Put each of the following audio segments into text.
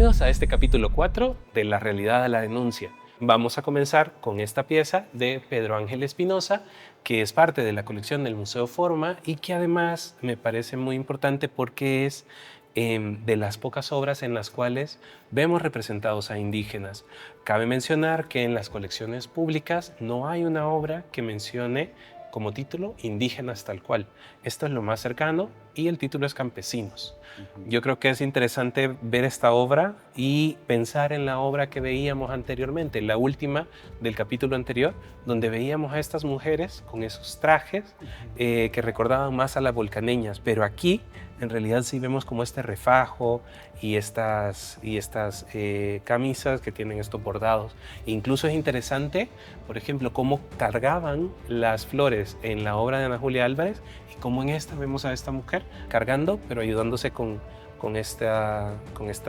Bienvenidos a este capítulo 4 de La realidad a la denuncia. Vamos a comenzar con esta pieza de Pedro Ángel Espinosa, que es parte de la colección del Museo Forma y que además me parece muy importante porque es de las pocas obras en las cuales vemos representados a indígenas. Cabe mencionar que en las colecciones públicas no hay una obra que mencione como título indígenas tal cual. Esto es lo más cercano y el título es Campesinos. Yo creo que es interesante ver esta obra y pensar en la obra que veíamos anteriormente, la última del capítulo anterior, donde veíamos a estas mujeres con esos trajes que recordaban más a las volcaneñas, pero aquí en realidad sí vemos como este refajo y estas camisas que tienen estos bordados. E incluso es interesante, por ejemplo, cómo cargaban las flores en la obra de Ana Julia Álvarez y cómo en esta vemos a esta mujer cargando, pero ayudándose con esta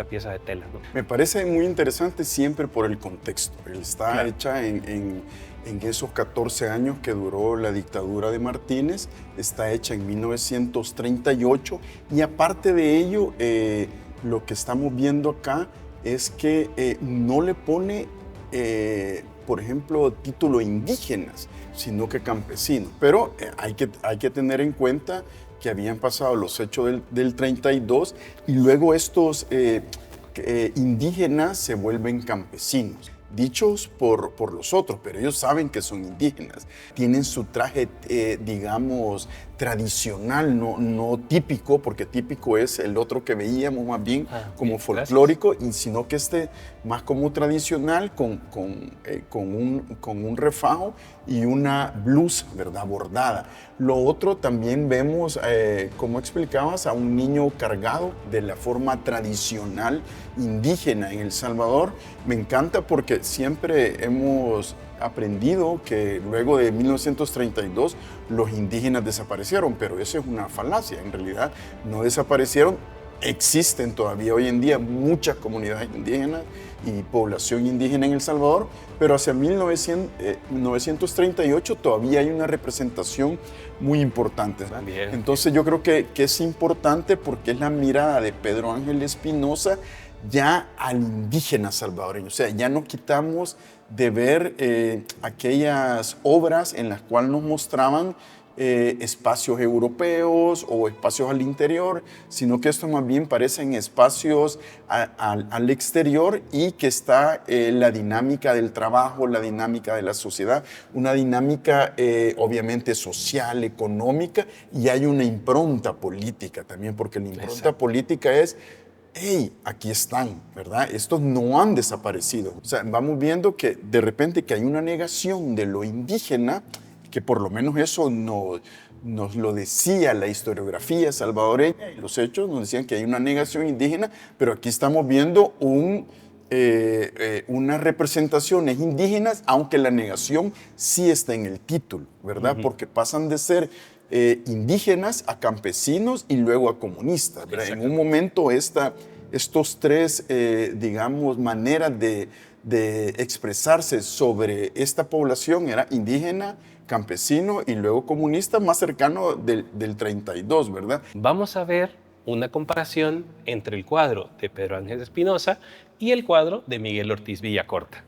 pieza de tela, ¿no? Me parece muy interesante siempre por el contexto. Está hecha en esos 14 años que duró la dictadura de Martínez, está hecha en 1938 y aparte de ello, lo que estamos viendo acá es que no le pone, por ejemplo, título indígenas, sino que campesinos. Pero hay que tener en cuenta que habían pasado los hechos del 32 y luego estos indígenas se vuelven campesinos, dichos por los otros, pero ellos saben que son indígenas. Tienen su traje, digamos, tradicional, no típico, porque típico es el otro que veíamos más bien como folclórico, sino que más como tradicional, con un refajo y una blusa, ¿verdad?, bordada. Lo otro también vemos, como explicabas, a un niño cargado de la forma tradicional indígena en El Salvador. Me encanta porque siempre hemos aprendido que luego de 1932 los indígenas desaparecieron, pero eso es una falacia. En realidad no desaparecieron, existen todavía hoy en día muchas comunidades indígenas y población indígena en El Salvador, pero hacia 1938 todavía hay una representación muy importante. Bien. Entonces yo creo que es importante porque es la mirada de Pedro Ángel Espinosa ya al indígena salvadoreño. O sea, ya no quitamos de ver aquellas obras en las cuales nos mostraban espacios europeos o espacios al interior, sino que esto más bien parecen espacios al exterior y que está la dinámica del trabajo, la dinámica de la sociedad, una dinámica obviamente social, económica, y hay una impronta política también, porque la impronta política es: hey, aquí están, ¿verdad? Estos no han desaparecido. O sea, vamos viendo que de repente que hay una negación de lo indígena, que por lo menos eso nos lo decía la historiografía salvadoreña, y los hechos nos decían que hay una negación indígena, pero aquí estamos viendo unas representaciones indígenas, aunque la negación sí está en el título, ¿verdad? Porque pasan de ser indígenas a campesinos y luego a comunistas, ¿verdad? En un momento estos tres, digamos, maneras de expresarse sobre esta población era indígena, campesino y luego comunista, más cercano del 32, ¿verdad? Vamos a ver una comparación entre el cuadro de Pedro Ángel Espinosa y el cuadro de Miguel Ortiz Villacorta.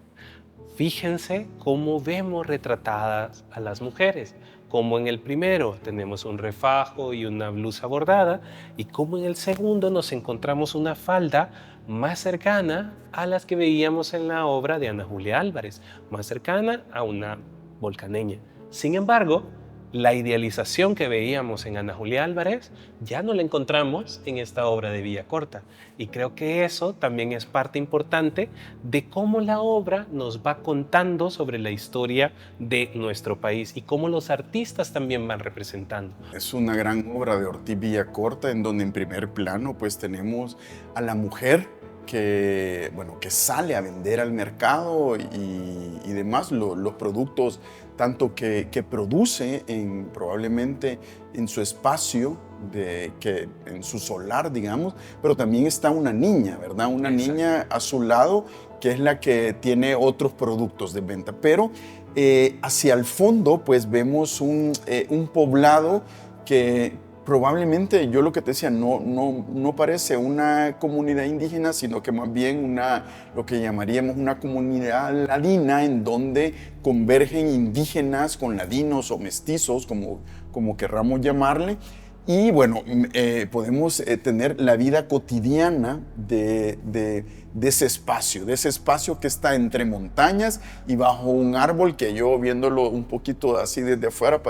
Fíjense cómo vemos retratadas a las mujeres, como en el primero tenemos un refajo y una blusa bordada, y como en el segundo nos encontramos una falda más cercana a las que veíamos en la obra de Ana Julia Álvarez, más cercana a una volcaneña. Sin embargo, la idealización que veíamos en Ana Julia Álvarez ya no la encontramos en esta obra de Villacorta. Y creo que eso también es parte importante de cómo la obra nos va contando sobre la historia de nuestro país y cómo los artistas también van representando. Es una gran obra de Ortiz Villacorta, en donde en primer plano pues tenemos a la mujer que sale a vender al mercado y demás los productos tanto que produce probablemente en su espacio, en su solar, digamos, pero también está una niña, ¿verdad? Una niña a su lado que es la que tiene otros productos de venta. Pero hacia el fondo, pues vemos un poblado que probablemente yo lo que te decía, no parece una comunidad indígena, sino que más bien lo que llamaríamos una comunidad ladina en donde convergen indígenas con ladinos o mestizos, como querramos llamarle. Y bueno, podemos tener la vida cotidiana de ese espacio que está entre montañas y bajo un árbol que yo viéndolo un poquito así desde afuera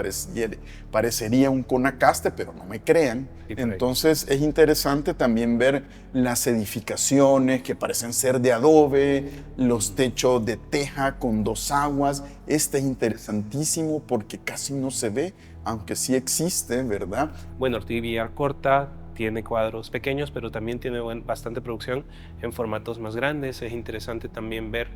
parecería un conacaste, pero no me crean. Entonces es interesante también ver las edificaciones que parecen ser de adobe, los techos de teja con 2 aguas. Este es interesantísimo porque casi no se ve, aunque sí existe, ¿verdad? Bueno, Ortiz Villarcorta tiene cuadros pequeños, pero también tiene bastante producción en formatos más grandes. Es interesante también ver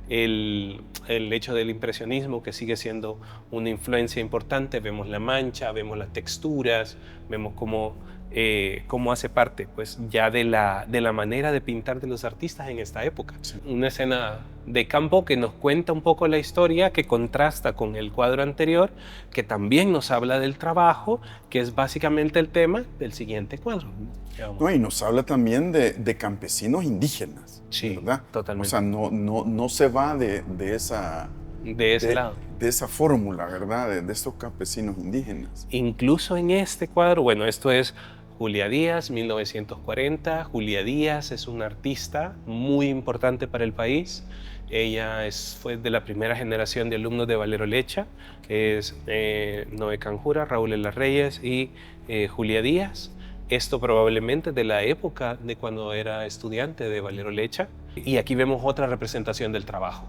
el hecho del impresionismo, que sigue siendo una influencia importante. Vemos la mancha, vemos las texturas, vemos cómo hace parte pues, ya de la manera de pintar de los artistas en esta época. Sí. Una escena de campo que nos cuenta un poco la historia, que contrasta con el cuadro anterior, que también nos habla del trabajo, que es básicamente el tema del siguiente cuadro. No, y nos habla también de campesinos indígenas, sí, ¿verdad? Totalmente. O sea, no se va de ese lado. De esa fórmula, ¿verdad? De estos campesinos indígenas. Incluso en este cuadro, bueno, esto es Julia Díaz, 1940. Julia Díaz es una artista muy importante para el país. Ella fue de la primera generación de alumnos de Valero Lecha, que es Noé Canjura, Raúl Elas Reyes y Julia Díaz. Esto probablemente de la época de cuando era estudiante de Valero Lecha. Y aquí vemos otra representación del trabajo.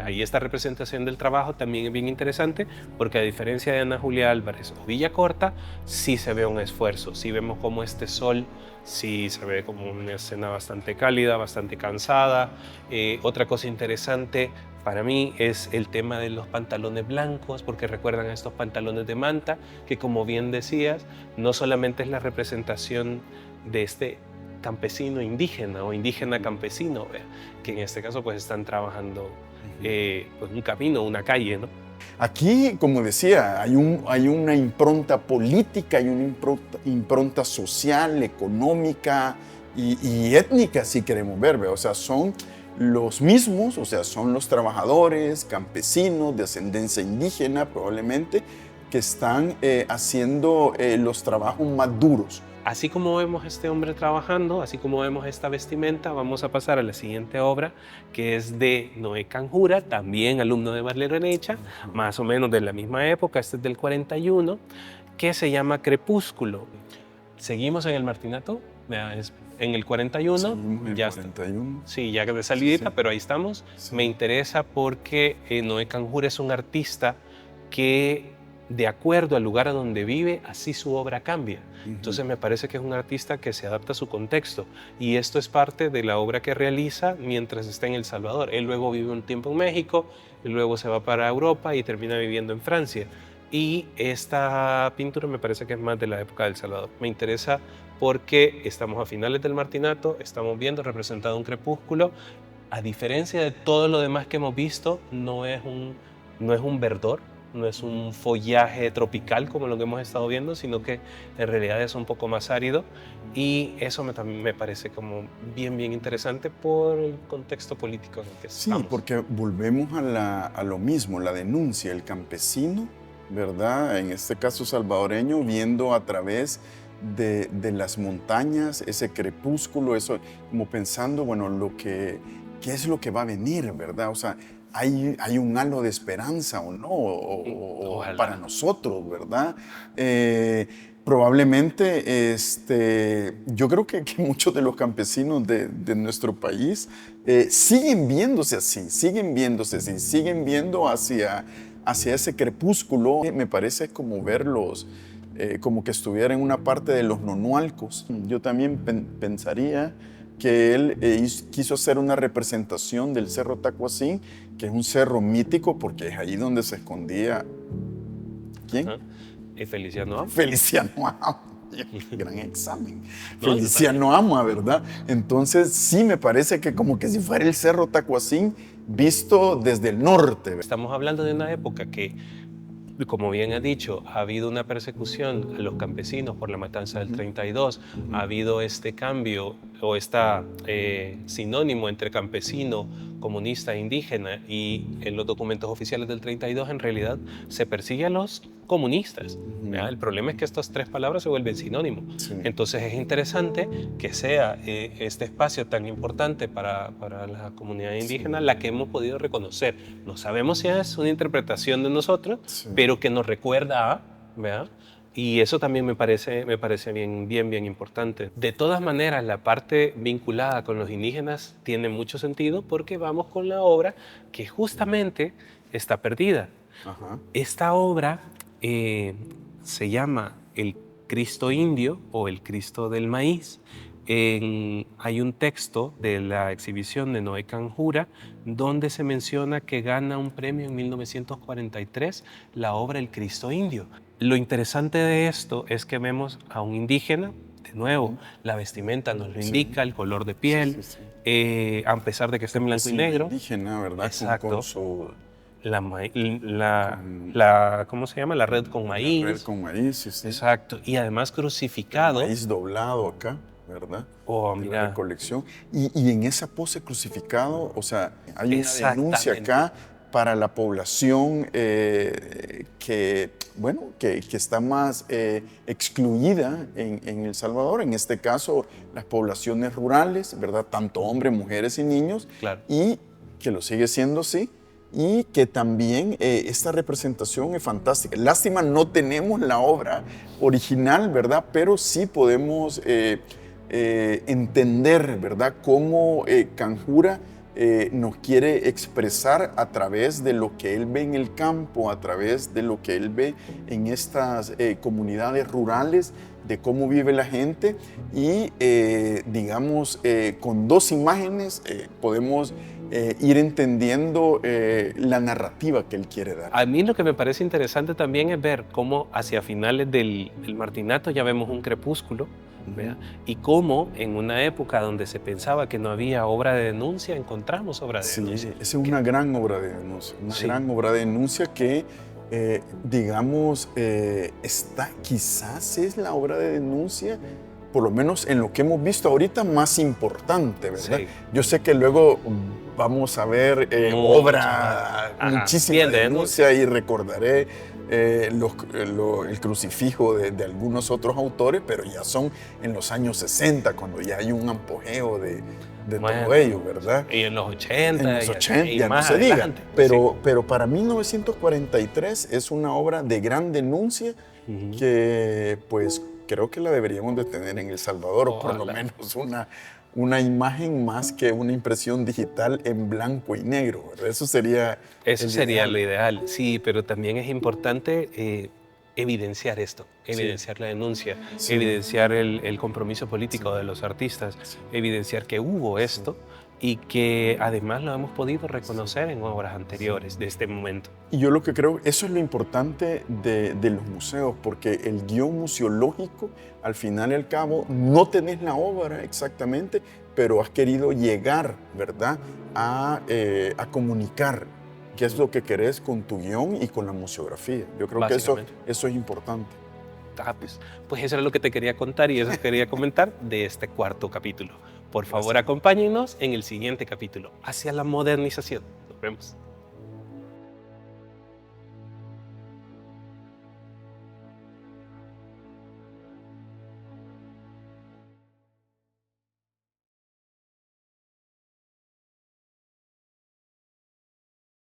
Ahí esta representación del trabajo también es bien interesante porque a diferencia de Ana Julia Álvarez o Villacorta, sí se ve un esfuerzo, sí vemos como este sol, sí se ve como una escena bastante cálida, bastante cansada. Otra cosa interesante para mí es el tema de los pantalones blancos, porque recuerdan a estos pantalones de manta, que como bien decías, no solamente es la representación de este campesino indígena o indígena campesino, que en este caso pues están trabajando pues un camino, una calle, ¿no? Aquí, como decía, hay una impronta política, hay una impronta social, económica y étnica, si queremos ver, o sea, son los mismos, o sea, son los trabajadores, campesinos, de ascendencia indígena probablemente, que están haciendo los trabajos más duros. Así como vemos a este hombre trabajando, así como vemos esta vestimenta, vamos a pasar a la siguiente obra, que es de Noé Canjura, también alumno de Valero Lecha, más o menos de la misma época, este es del 41, que se llama Crepúsculo. Seguimos en el Martinato, en el 41. Seguimos en el ya 41. Sí, ya de salidita, sí. Pero ahí estamos. Sí. Me interesa porque Noé Canjura es un artista que, de acuerdo al lugar a donde vive, así su obra cambia. Entonces me parece que es un artista que se adapta a su contexto y esto es parte de la obra que realiza mientras está en El Salvador. Él luego vive un tiempo en México, y luego se va para Europa y termina viviendo en Francia. Y esta pintura me parece que es más de la época del Salvador. Me interesa porque estamos a finales del Martinato, estamos viendo representado un crepúsculo. A diferencia de todo lo demás que hemos visto, no es un verdor, no es un follaje tropical como lo que hemos estado viendo, sino que en realidad es un poco más árido y eso también me parece como bien interesante por el contexto político en el que estamos. Sí, porque volvemos a lo mismo, la denuncia, el campesino, ¿verdad? En este caso salvadoreño, viendo a través de las montañas, ese crepúsculo, eso, como pensando, bueno, ¿qué es lo que va a venir, verdad? O sea, hay un halo de esperanza o no, o para nosotros, ¿verdad? Probablemente, yo creo que muchos de los campesinos de nuestro país siguen viéndose así, siguen viendo hacia ese crepúsculo. Me parece como verlos, como que estuviera en una parte de los nonualcos. Yo también pensaría que él quiso hacer una representación del Cerro Tacuacín, que es un cerro mítico porque es ahí donde se escondía... ¿Quién? Feliciano Ama. Feliciano Ama. Gran examen. Feliciano Ama, ¿verdad? Entonces sí me parece que como que si fuera el Cerro Tacuacín visto desde el norte. Estamos hablando de una época que como bien has dicho, ha habido una persecución a los campesinos por la matanza del 32, ha habido este cambio o sinónimo entre campesino, comunista e indígena, y en los documentos oficiales del 32 en realidad se persigue a los comunistas. El problema es que estas tres palabras se vuelven sinónimos. Sí. Entonces es interesante que sea este espacio tan importante para la comunidad indígena la que hemos podido reconocer. No sabemos si es una interpretación de nosotros, pero que nos recuerda a, ¿verdad? Y eso también me parece bien importante. De todas maneras, la parte vinculada con los indígenas tiene mucho sentido porque vamos con la obra que justamente está perdida. Ajá. Esta obra se llama El Cristo Indio o El Cristo del Maíz. Hay un texto de la exhibición de Noé Canjura donde se menciona que gana un premio en 1943 la obra El Cristo Indio. Lo interesante de esto es que vemos a un indígena, de nuevo, la vestimenta nos lo indica, el color de piel, a pesar de que esté en blanco y negro. Indígena, ¿verdad? Exacto. Con su... ¿cómo se llama? La red con maíz. La red con maíz, sí. Exacto. Y además crucificado. El maíz doblado acá, ¿verdad? Oh, mira. La recolección. Y en esa pose crucificado, o sea, hay una denuncia acá para la población que está más excluida en El Salvador, en este caso las poblaciones rurales, ¿verdad? Tanto hombres, mujeres y niños, claro. Y que lo sigue siendo así, y que también esta representación es fantástica. Lástima, no tenemos la obra original, ¿verdad? Pero sí podemos entender, ¿verdad? Cómo Canjura nos quiere expresar a través de lo que él ve en el campo, a través de lo que él ve en estas comunidades rurales, de cómo vive la gente y, digamos, con dos imágenes podemos ir entendiendo la narrativa que él quiere dar. A mí lo que me parece interesante también es ver cómo hacia finales del Martinato ya vemos un crepúsculo, ¿verdad? Y cómo en una época donde se pensaba que no había obra de denuncia, encontramos obra de denuncia. Esa es una gran obra de denuncia, gran obra de denuncia que, digamos, quizás es la obra de denuncia, por lo menos en lo que hemos visto ahorita, más importante, ¿verdad? Sí. Yo sé que luego vamos a ver muchísima denuncia y recordaré el crucifijo de algunos otros autores, pero ya son en los años 60, cuando ya hay un apogeo de todo ello, ¿verdad? Y en los 80. En los 80, ya no se diga. Pero para 1943 es una obra de gran denuncia que, pues, creo que la deberíamos de tener en El Salvador, o por lo menos una imagen más que una impresión digital en blanco y negro, ¿verdad? Eso sería lo ideal, sí, pero también es importante evidenciar esto, evidenciar la denuncia, evidenciar el compromiso político de los artistas, evidenciar que hubo esto y que además lo hemos podido reconocer en obras anteriores de este momento. Y yo lo que creo, eso es lo importante de los museos, porque el guión museológico, al final y al cabo, no tenés la obra exactamente, pero has querido llegar, ¿verdad?, a comunicar qué es lo que querés con tu guión y con la museografía. Yo creo que eso es importante. Pues eso es lo que te quería contar y eso quería comentar de este cuarto capítulo. Por favor, acompáñennos en el siguiente capítulo, hacia la modernización. Nos vemos.